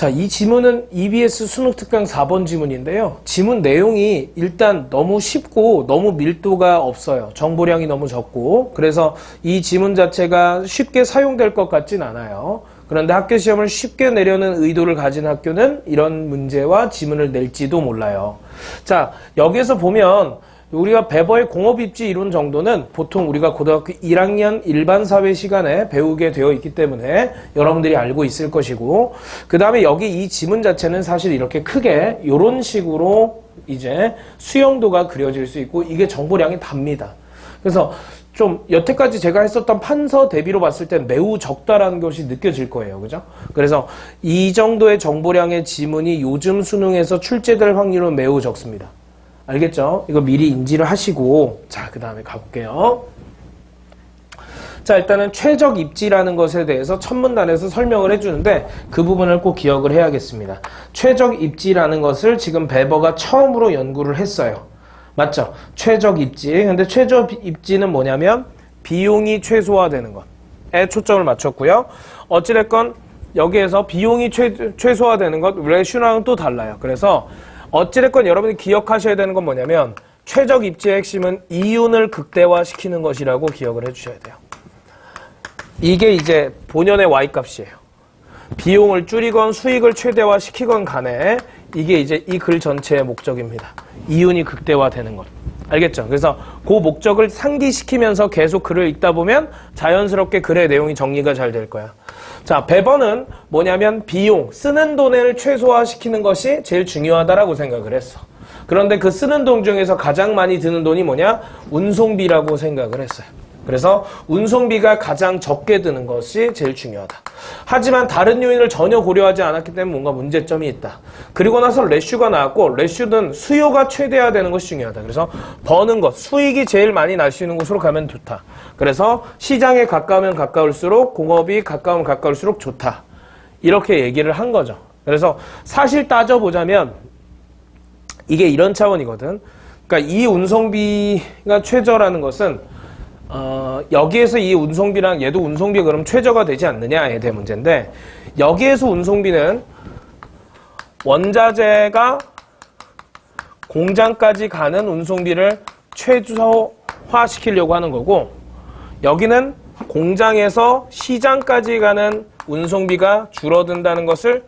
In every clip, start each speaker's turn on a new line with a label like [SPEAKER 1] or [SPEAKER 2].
[SPEAKER 1] 자, 이 지문은 EBS 수능 특강 4번 지문인데요. 지문 내용이 일단 너무 쉽고 너무 밀도가 없어요. 정보량이 너무 적고. 그래서 이 지문 자체가 쉽게 사용될 것 같진 않아요. 그런데 학교 시험을 쉽게 내려는 의도를 가진 학교는 이런 문제와 지문을 낼지도 몰라요. 자, 여기에서 보면 우리가 배버의 공업입지 이론 정도는 보통 우리가 고등학교 1학년 일반사회 시간에 배우게 되어 있기 때문에 여러분들이 알고 있을 것이고, 그 다음에 여기 이 지문 자체는 사실 이렇게 크게 이런 식으로 이제 수용도가 그려질 수 있고 이게 정보량이 답니다. 그래서 좀 여태까지 제가 했었던 판서 대비로 봤을 때 매우 적다라는 것이 느껴질 거예요. 그죠? 그래서 이 정도의 정보량의 지문이 요즘 수능에서 출제될 확률은 매우 적습니다. 알겠죠? 이거 미리 인지를 하시고, 자, 그 다음에 가볼게요. 자, 일단은 최적 입지라는 것에 대해서 첫 문단에서 설명을 해주는데 그 부분을 꼭 기억을 해야겠습니다. 최적 입지라는 것을 지금 배버가 처음으로 연구를 했어요. 맞죠? 최적 입지. 근데 최적 입지는 뭐냐면 비용이 최소화되는 것에 초점을 맞췄고요. 어찌됐건 여기에서 비용이 최소화되는 것, 레슈랑은 또 달라요. 그래서 어찌됐건 여러분이 기억하셔야 되는 건 뭐냐면 최적 입지의 핵심은 이윤을 극대화시키는 것이라고 기억을 해주셔야 돼요. 이게 이제 본연의 Y값이에요. 비용을 줄이건 수익을 최대화시키건 간에 이게 이제 이 글 전체의 목적입니다. 이윤이 극대화되는 것. 알겠죠? 그래서 그 목적을 상기시키면서 계속 글을 읽다 보면 자연스럽게 글의 내용이 정리가 잘 될 거야. 자, 배버는 뭐냐면 비용, 쓰는 돈을 최소화시키는 것이 제일 중요하다라고 생각을 했어. 그런데 그 쓰는 돈 중에서 가장 많이 드는 돈이 뭐냐? 운송비라고 생각을 했어요. 그래서 운송비가 가장 적게 드는 것이 제일 중요하다. 하지만 다른 요인을 전혀 고려하지 않았기 때문에 뭔가 문제점이 있다. 그리고 나서 레슈가 나왔고, 레슈는 수요가 최대화되는 것이 중요하다. 그래서 버는 것, 수익이 제일 많이 날 수 있는 곳으로 가면 좋다. 그래서 시장에 가까우면 가까울수록, 공업이 가까우면 가까울수록 좋다. 이렇게 얘기를 한 거죠. 그래서 사실 따져보자면 이게 이런 차원이거든. 그러니까 이 운송비가 최저라는 것은 여기에서 이 운송비랑 얘도 운송비가 그럼 최저가 되지 않느냐에 대한 문제인데, 여기에서 운송비는 원자재가 공장까지 가는 운송비를 최소화시키려고 하는 거고, 여기는 공장에서 시장까지 가는 운송비가 줄어든다는 것을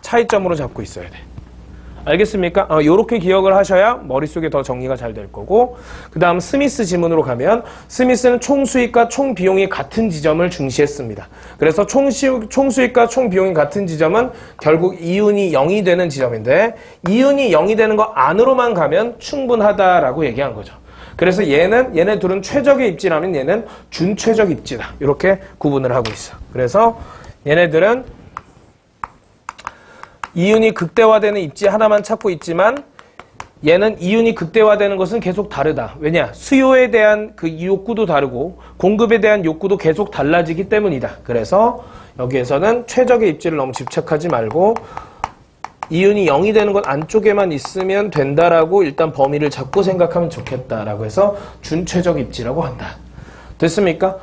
[SPEAKER 1] 차이점으로 잡고 있어야 돼. 알겠습니까? 요렇게 기억을 하셔야 머릿속에 더 정리가 잘 될 거고, 그 다음 스미스 지문으로 가면 스미스는 총수익과 총비용이 같은 지점을 중시했습니다. 그래서 총수익과 총비용이 같은 지점은 결국 이윤이 0이 되는 지점인데, 이윤이 0이 되는 거 안으로만 가면 충분하다라고 얘기한 거죠. 그래서 얘네 둘은 최적의 입지라면 얘는 준최적 입지다. 이렇게 구분을 하고 있어. 그래서 얘네들은 이윤이 극대화되는 입지 하나만 찾고 있지만 얘는 이윤이 극대화되는 것은 계속 다르다. 왜냐? 수요에 대한 그 욕구도 다르고 공급에 대한 욕구도 계속 달라지기 때문이다. 그래서 여기에서는 최적의 입지를 너무 집착하지 말고 이윤이 0이 되는 것 안쪽에만 있으면 된다라고 일단 범위를 잡고 생각하면 좋겠다라고 해서 준최적 입지라고 한다. 됐습니까?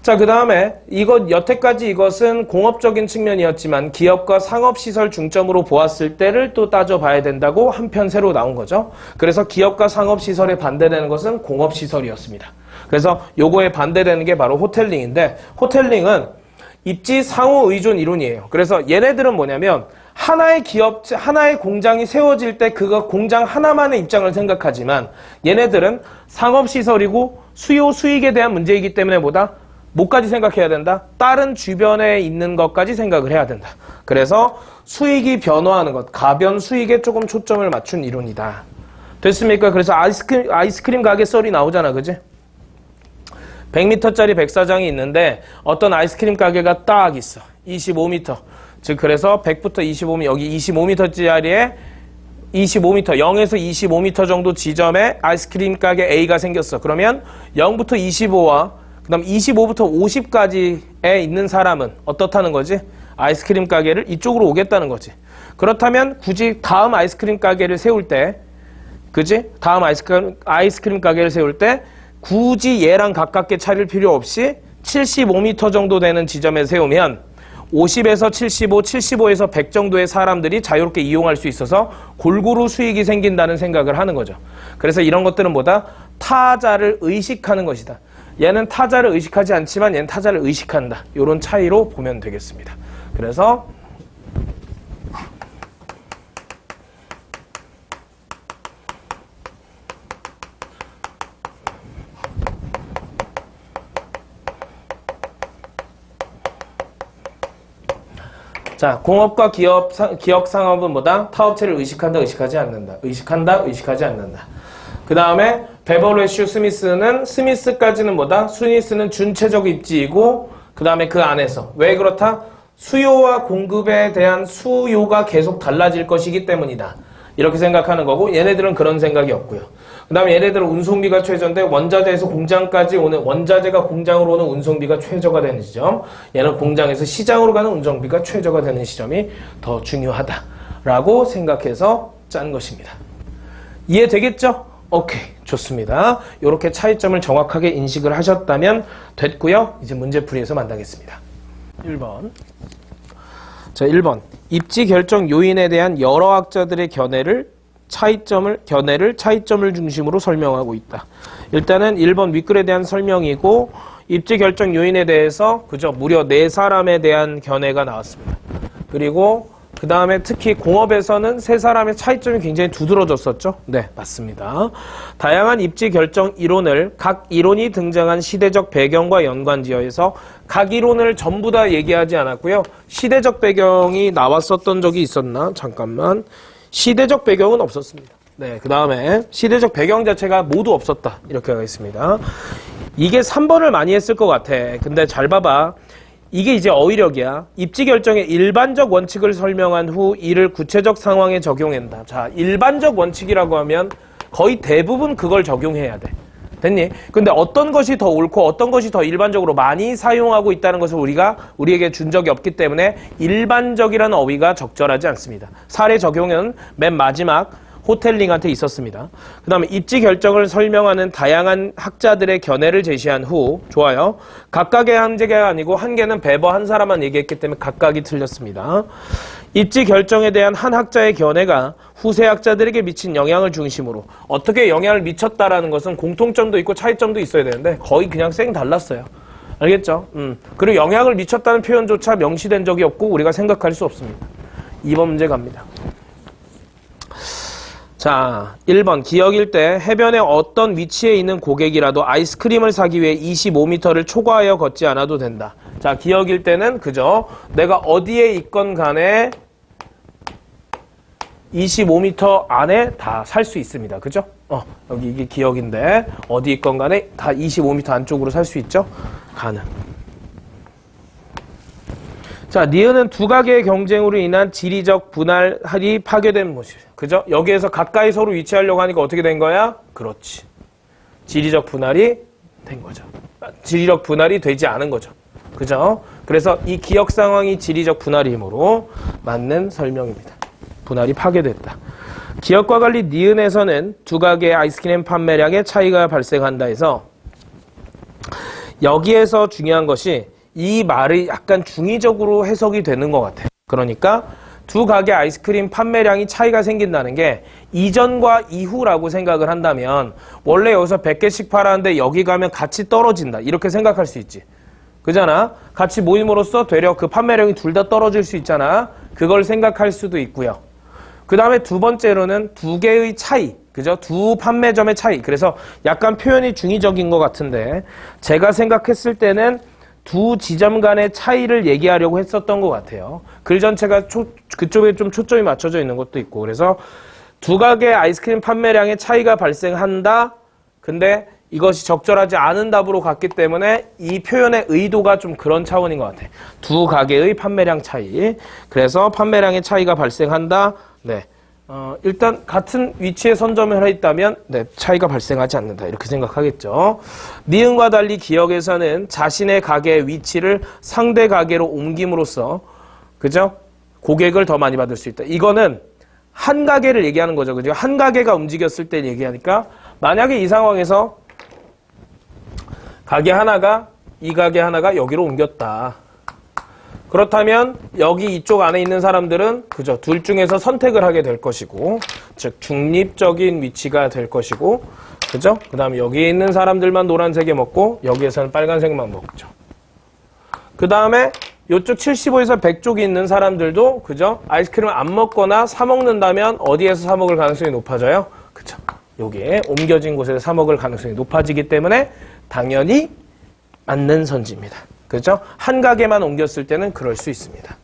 [SPEAKER 1] 자, 그 다음에 여태까지 이것은 공업적인 측면이었지만 기업과 상업시설 중점으로 보았을 때를 또 따져봐야 된다고 한편 새로 나온 거죠. 그래서 기업과 상업시설에 반대되는 것은 공업시설이었습니다. 그래서 요거에 반대되는 게 바로 호텔링인데, 호텔링은 입지 상호 의존 이론이에요. 그래서 얘네들은 뭐냐면 하나의 기업, 하나의 공장이 세워질 때 그거 공장 하나만의 입장을 생각하지만 얘네들은 상업시설이고 수요 수익에 대한 문제이기 때문에 뭐까지 생각해야 된다? 다른 주변에 있는 것까지 생각을 해야 된다. 그래서 수익이 변화하는 것, 가변 수익에 조금 초점을 맞춘 이론이다. 됐습니까? 그래서 아이스크림 가게 썰이 나오잖아, 그지? 100m짜리 백사장이 있는데 어떤 아이스크림 가게가 딱 있어. 25m. 즉 그래서 100부터 25m, 여기 25m짜리에 25m, 0에서 25m 정도 지점에 아이스크림 가게 A가 생겼어. 그러면 0부터 25와 그 다음 25부터 50까지에 있는 사람은 어떻다는 거지? 아이스크림 가게를 이쪽으로 오겠다는 거지. 그렇다면 굳이 다음 아이스크림 가게를 세울 때, 그지? 다음 아이스크림 가게를 세울 때 굳이 얘랑 가깝게 차릴 필요 없이 75m 정도 되는 지점에 세우면 50에서 75, 75에서 100 정도의 사람들이 자유롭게 이용할 수 있어서 골고루 수익이 생긴다는 생각을 하는 거죠. 그래서 이런 것들은 뭐다? 타자를 의식하는 것이다. 얘는 타자를 의식하지 않지만 얘는 타자를 의식한다. 이런 차이로 보면 되겠습니다. 그래서 자, 공업과 기업 상업은 뭐다? 타업체를 의식한다, 의식하지 않는다. 의식한다, 의식하지 않는다. 그 다음에 베버레슈 스미스는 스미스까지는 뭐다? 스미스는 준체적 입지이고 그 다음에 그 안에서 왜 그렇다? 수요와 공급에 대한 수요가 계속 달라질 것이기 때문이다. 이렇게 생각하는 거고 얘네들은 그런 생각이 없고요. 그 다음에 얘네들은 운송비가 최저인데 원자재에서 공장까지 오는 원자재가 공장으로 오는 운송비가 최저가 되는 시점, 얘는 공장에서 시장으로 가는 운송비가 최저가 되는 시점이 더 중요하다라고 생각해서 짠 것입니다. 이해되겠죠? 오케이, 좋습니다. 이렇게 차이점을 정확하게 인식을 하셨다면 됐고요. 이제 문제풀이에서 만나겠습니다. 1번. 자, 1번. 입지 결정 요인에 대한 여러 학자들의 차이점을 중심으로 설명하고 있다. 일단은 1번 윗글에 대한 설명이고 입지 결정 요인에 대해서 그저 무려 4사람에 대한 견해가 나왔습니다. 그리고 그 다음에 특히 공업에서는 3사람의 차이점이 굉장히 두드러졌었죠. 네, 맞습니다. 다양한 입지 결정 이론을 각 이론이 등장한 시대적 배경과 연관지어서 각 이론을 전부 다 얘기하지 않았고요. 시대적 배경이 나왔었던 적이 있었나? 잠깐만. 시대적 배경은 없었습니다. 네, 그 다음에 시대적 배경 자체가 모두 없었다. 이렇게 하겠습니다. 이게 3번을 많이 했을 것 같아. 근데 잘 봐봐. 이게 이제 어휘력이야. 입지 결정의 일반적 원칙을 설명한 후 이를 구체적 상황에 적용한다. 자, 일반적 원칙이라고 하면 거의 대부분 그걸 적용해야 돼. 됐니? 근데 어떤 것이 더 옳고 어떤 것이 더 일반적으로 많이 사용하고 있다는 것을 우리에게 준 적이 없기 때문에 일반적이라는 어휘가 적절하지 않습니다. 사례 적용은 맨 마지막 호텔링한테 있었습니다. 그 다음에 입지 결정을 설명하는 다양한 학자들의 견해를 제시한 후 좋아요. 각각의 한계가 아니고 한계는 베버 한 사람만 얘기했기 때문에 각각이 틀렸습니다. 입지 결정에 대한 한 학자의 견해가 후세 학자들에게 미친 영향을 중심으로 어떻게 영향을 미쳤다라는 것은 공통점도 있고 차이점도 있어야 되는데 거의 그냥 쌩 달랐어요. 알겠죠? 그리고 영향을 미쳤다는 표현조차 명시된 적이 없고 우리가 생각할 수 없습니다. 2번 문제 갑니다. 자, 1번 기역일 때 해변의 어떤 위치에 있는 고객이라도 아이스크림을 사기 위해 25m를 초과하여 걷지 않아도 된다. 자, 기역일 때는 그죠? 내가 어디에 있건 간에 25m 안에 다 살 수 있습니다. 그죠? 여기 이게 기역인데 어디 있건 간에 다 25m 안쪽으로 살 수 있죠? 가능. 자, 니은은 두 가게의 경쟁으로 인한 지리적 분할이 파괴된 모습. 그죠? 여기에서 가까이 서로 위치하려고 하니까 어떻게 된 거야? 그렇지. 지리적 분할이 된 거죠. 지리적 분할이 되지 않은 거죠. 그죠? 그래서 이 기역 상황이 지리적 분할이므로 맞는 설명입니다. 분할이 파괴됐다. 기역과 달리 니은에서는 두 가게의 아이스크림 판매량의 차이가 발생한다 해서 여기에서 중요한 것이 이 말이 약간 중의적으로 해석이 되는 것 같아요. 그러니까 두 가게 아이스크림 판매량이 차이가 생긴다는 게 이전과 이후라고 생각을 한다면 원래 여기서 100개씩 팔았는데 여기 가면 같이 떨어진다. 이렇게 생각할 수 있지. 그잖아. 같이 모임으로써 되려 그 판매량이 둘 다 떨어질 수 있잖아. 그걸 생각할 수도 있고요. 그 다음에 두 번째로는 두 개의 차이. 그죠? 두 판매점의 차이. 그래서 약간 표현이 중의적인 것 같은데 제가 생각했을 때는 두 지점 간의 차이를 얘기하려고 했었던 것 같아요. 글 전체가 그쪽에 좀 초점이 맞춰져 있는 것도 있고 그래서 두 가게 아이스크림 판매량의 차이가 발생한다. 근데 이것이 적절하지 않은 답으로 갔기 때문에 이 표현의 의도가 좀 그런 차원인 것 같아요. 두 가게의 판매량 차이. 그래서 판매량의 차이가 발생한다. 네. 일단 같은 위치에 선점을 했다면 네, 차이가 발생하지 않는다 이렇게 생각하겠죠. 니은과 달리 기역에서는 자신의 가게의 위치를 상대 가게로 옮김으로써 그죠? 고객을 더 많이 받을 수 있다. 이거는 한 가게를 얘기하는 거죠. 그죠? 한 가게가 움직였을 때 얘기하니까 만약에 이 상황에서 이 가게 하나가 여기로 옮겼다. 그렇다면 여기 이쪽 안에 있는 사람들은 그죠? 둘 중에서 선택을 하게 될 것이고, 즉 중립적인 위치가 될 것이고, 그죠? 그 다음에 여기 있는 사람들만 노란색에 먹고 여기에서는 빨간색만 먹죠. 그 다음에 이쪽 75에서 100쪽이 있는 사람들도 그죠? 아이스크림을 안 먹거나 사 먹는다면 어디에서 사 먹을 가능성이 높아져요? 그죠? 여기에 옮겨진 곳에서 사 먹을 가능성이 높아지기 때문에 당연히 맞는 선지입니다. 그죠? 한 가게만 옮겼을 때는 그럴 수 있습니다.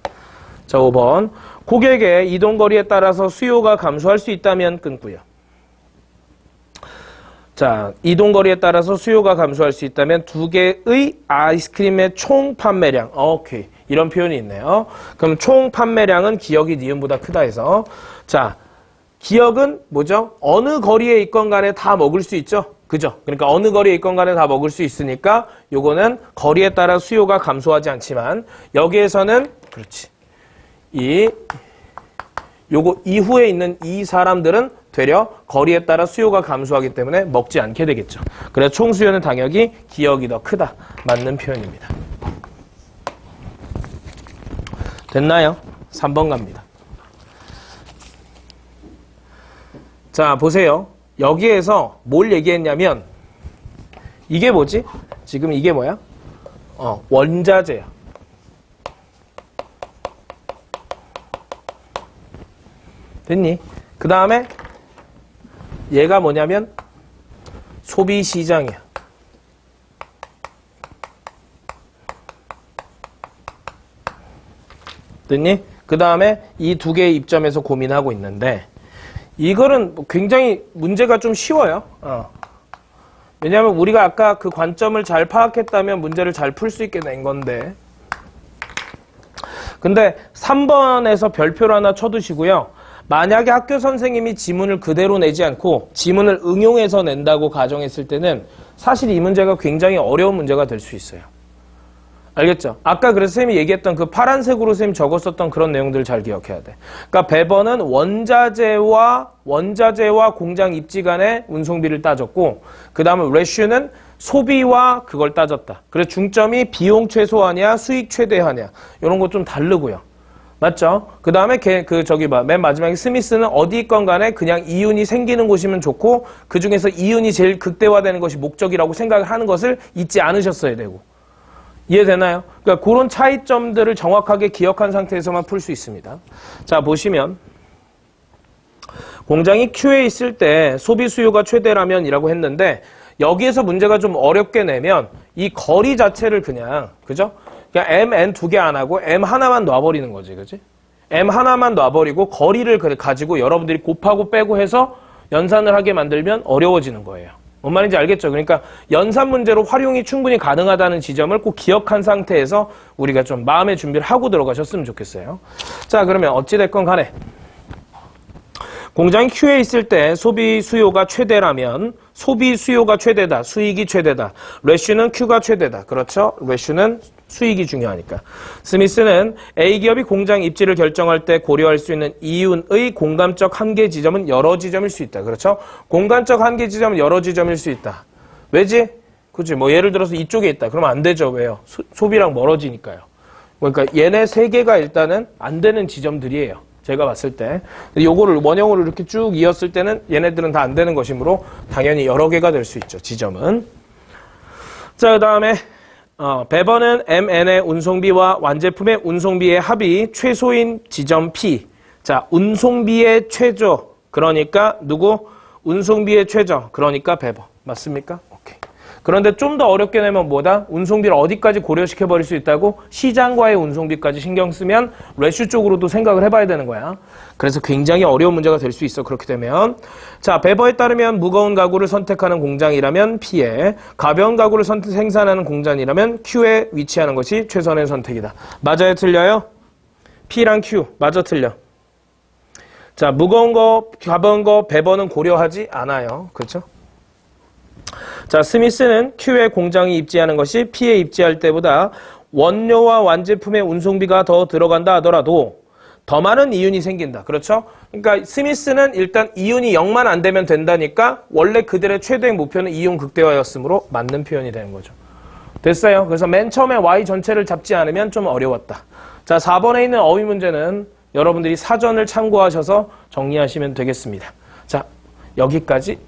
[SPEAKER 1] 자, 5번. 고객의 이동거리에 따라서 수요가 감소할 수 있다면 끊고요. 자, 이동거리에 따라서 수요가 감소할 수 있다면 두 개의 아이스크림의 총 판매량. 오케이. 이런 표현이 있네요. 그럼 총 판매량은 기억이 니은보다 크다 해서. 자, 기억은 뭐죠? 어느 거리에 있건 간에 다 먹을 수 있죠? 그죠? 그러니까 어느 거리에 있건 간에 다 먹을 수 있으니까 요거는 거리에 따라 수요가 감소하지 않지만 여기에서는 그렇지. 요거 이후에 있는 이 사람들은 되려 거리에 따라 수요가 감소하기 때문에 먹지 않게 되겠죠. 그래서 총 수요는 당연히 기억이 더 크다. 맞는 표현입니다. 됐나요? 3번 갑니다. 자, 보세요. 여기에서 뭘 얘기했냐면 이게 뭐지? 지금 이게 뭐야? 원자재야. 됐니? 그 다음에 얘가 뭐냐면 소비시장이야. 됐니? 그 다음에 이 두 개의 입점에서 고민하고 있는데 이거는 굉장히 문제가 좀 쉬워요. 왜냐하면 우리가 아까 그 관점을 잘 파악했다면 문제를 잘 풀 수 있게 된 건데 근데 3번에서 별표를 하나 쳐두시고요. 만약에 학교 선생님이 지문을 그대로 내지 않고 지문을 응용해서 낸다고 가정했을 때는 사실 이 문제가 굉장히 어려운 문제가 될 수 있어요. 알겠죠? 아까 그래서 쌤이 얘기했던 그 파란색으로 쌤이 적었었던 그런 내용들을 잘 기억해야 돼. 그러니까 배번은 원자재와 공장 입지 간의 운송비를 따졌고 그 다음에 레슈는 소비와 그걸 따졌다. 그래서 중점이 비용 최소화냐 수익 최대화냐 이런 거 좀 다르고요. 맞죠? 그 다음에 맨 마지막에 스미스는 어디 있건 간에 그냥 이윤이 생기는 곳이면 좋고 그 중에서 이윤이 제일 극대화되는 것이 목적이라고 생각을 하는 것을 잊지 않으셨어야 되고. 이해되나요? 그러니까 그런 차이점들을 정확하게 기억한 상태에서만 풀 수 있습니다. 자, 보시면 공장이 Q에 있을 때 소비 수요가 최대라면 이라고 했는데 여기에서 문제가 좀 어렵게 내면 이 거리 자체를 그죠? 그냥 M, N 두 개 안 하고 M 하나만 놔버리는 거지, 그지? M 하나만 놔버리고 거리를 가지고 여러분들이 곱하고 빼고 해서 연산을 하게 만들면 어려워지는 거예요. 뭔 말인지 알겠죠? 그러니까 연산 문제로 활용이 충분히 가능하다는 지점을 꼭 기억한 상태에서 우리가 좀 마음의 준비를 하고 들어가셨으면 좋겠어요. 자, 그러면 어찌됐건 간에 공장이 Q에 있을 때 소비 수요가 최대라면 소비 수요가 최대다. 수익이 최대다. 레슈는 Q가 최대다. 그렇죠? 레슈는 수익이 중요하니까. 스미스는 A기업이 공장 입지를 결정할 때 고려할 수 있는 이윤의 공감적 한계 지점은 여러 지점일 수 있다. 그렇죠? 공간적 한계 지점은 여러 지점일 수 있다. 왜지? 그치? 뭐 예를 들어서 이쪽에 있다. 그러면 안 되죠. 왜요? 소비랑 멀어지니까요. 그러니까 얘네 세 개가 일단은 안 되는 지점들이에요. 제가 봤을 때. 요거를 원형으로 이렇게 쭉 이었을 때는 얘네들은 다 안 되는 것이므로 당연히 여러 개가 될 수 있죠. 지점은. 자, 그 다음에 배번은 MN의 운송비와 완제품의 운송비의 합이 최소인 지점 P. 자, 운송비의 최저. 그러니까 누구? 운송비의 최저. 그러니까 배번. 맞습니까? 오케이. 그런데 좀 더 어렵게 내면 뭐다? 운송비를 어디까지 고려시켜버릴 수 있다고? 시장과의 운송비까지 신경 쓰면 레슈 쪽으로도 생각을 해봐야 되는 거야. 그래서 굉장히 어려운 문제가 될 수 있어. 그렇게 되면. 자, 배버에 따르면 무거운 가구를 선택하는 공장이라면 P에, 가벼운 가구를 생산하는 공장이라면 Q에 위치하는 것이 최선의 선택이다. 맞아요? 틀려요? P랑 Q. 맞아? 틀려? 자, 무거운 거, 가벼운 거, 배버는 고려하지 않아요. 그렇죠? 자, 스미스는 Q에 공장이 입지하는 것이 P에 입지할 때보다 원료와 완제품의 운송비가 더 들어간다 하더라도 더 많은 이윤이 생긴다. 그렇죠? 그러니까 스미스는 일단 이윤이 0만 안 되면 된다니까 원래 그들의 최대 목표는 이윤 극대화였으므로 맞는 표현이 되는 거죠. 됐어요? 그래서 맨 처음에 Y 전체를 잡지 않으면 좀 어려웠다. 자, 4번에 있는 어휘 문제는 여러분들이 사전을 참고하셔서 정리하시면 되겠습니다. 자, 여기까지